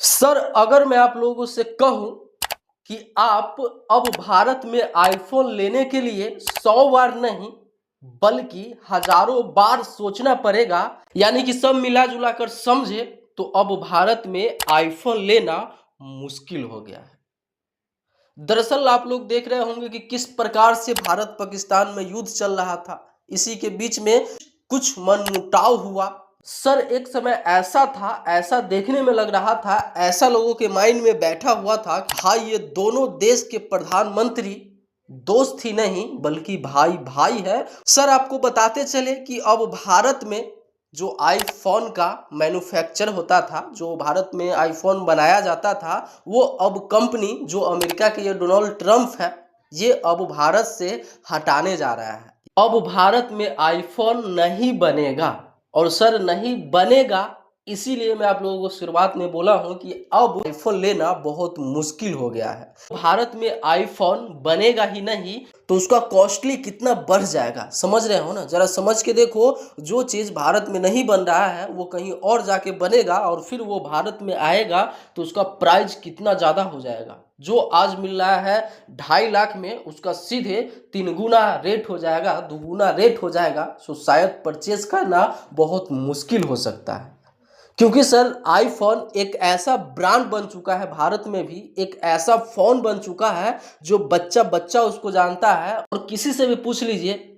Sir अगर मैं आप लोगों से कहूं कि आप अब भारत में आईफोन लेने के लिए 100 बार नहीं बल्कि हजारों बार सोचना पड़ेगा, यानी कि सब मिला जुला कर समझे तो अब भारत में आईफोन लेना मुश्किल हो गया है। दरअसल आप लोग देख रहे होंगे कि किस प्रकार से भारत पाकिस्तान में युद्ध चल रहा था। इसी के बीच में कुछ मनमुटाव हुआ। सर एक समय ऐसा था, ऐसा देखने में लग रहा था, ऐसा लोगों के माइंड में बैठा हुआ था कि हाँ ये दोनों देश के प्रधानमंत्री दोस्त ही नहीं बल्कि भाई भाई है। सर आपको बताते चले कि अब भारत में जो आईफोन का मैन्युफैक्चर होता था, जो भारत में आईफोन बनाया जाता था, वो अब कंपनी जो अमेरिका के ये डोनाल्ड ट्रंप है, ये अब भारत से हटाने जा रहा है। अब भारत में आईफोन नहीं बनेगा और सर नहीं बनेगा, इसीलिए मैं आप लोगों को शुरुआत में बोला हूं कि अब आईफोन लेना बहुत मुश्किल हो गया है। भारत में आईफोन बनेगा ही नहीं तो उसका कॉस्टली कितना बढ़ जाएगा, समझ रहे हो ना। जरा समझ के देखो, जो चीज़ भारत में नहीं बन रहा है वो कहीं और जाके बनेगा और फिर वो भारत में आएगा तो उसका प्राइस कितना ज़्यादा हो जाएगा। जो आज मिल रहा है 2.5 लाख में, उसका सीधे 3 गुना रेट हो जाएगा, 2 गुना रेट हो जाएगा। सो शायद परचेज करना बहुत मुश्किल हो सकता है, क्योंकि सर आईफोन एक ऐसा ब्रांड बन चुका है, भारत में भी एक ऐसा फोन बन चुका है जो बच्चा बच्चा उसको जानता है। और किसी से भी पूछ लीजिए,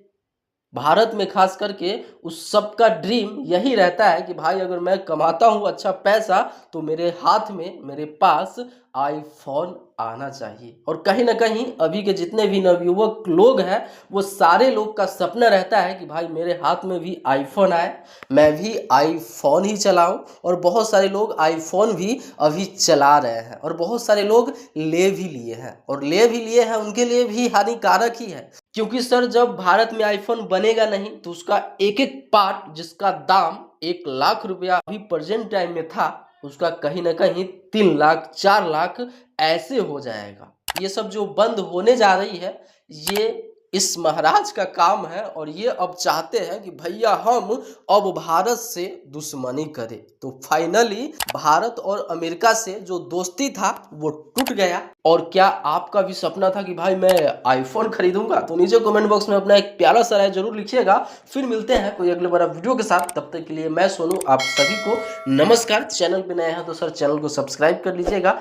भारत में खास करके उस सब का ड्रीम यही रहता है कि भाई अगर मैं कमाता हूँ अच्छा पैसा तो मेरे हाथ में, मेरे पास आईफोन आना चाहिए। और कहीं ना कहीं अभी के जितने भी नवयुवक लोग हैं वो सारे लोग का सपना रहता है कि भाई मेरे हाथ में भी आईफोन आए, मैं भी आईफोन ही चलाऊं। और बहुत सारे लोग आईफोन भी अभी चला रहे हैं और बहुत सारे लोग ले भी लिए हैं, और ले भी लिए हैं उनके लिए भी हानिकारक ही है। क्योंकि सर जब भारत में आईफोन बनेगा नहीं तो उसका एक एक पार्ट जिसका दाम 1 लाख रुपया अभी प्रेजेंट टाइम में था, उसका कहीं ना कहीं 3 लाख 4 लाख ऐसे हो जाएगा। ये सब जो बंद होने जा रही है ये इस महाराज का काम है, और ये अब चाहते हैं कि भैया हम अब भारत से दुश्मनी करें। तो फाइनली भारत और अमेरिका से जो दोस्ती था वो टूट गया। और क्या आपका भी सपना था कि भाई मैं आईफोन खरीदूंगा? तो नीचे कमेंट बॉक्स में अपना एक प्यारा सा राय जरूर लिखिएगा। फिर मिलते हैं कोई अगले बड़ा वीडियो के साथ, तब तक के लिए मैं सोनू आप सभी को नमस्कार। चैनल पे नए हैं तो सर चैनल को सब्सक्राइब कर लीजिएगा।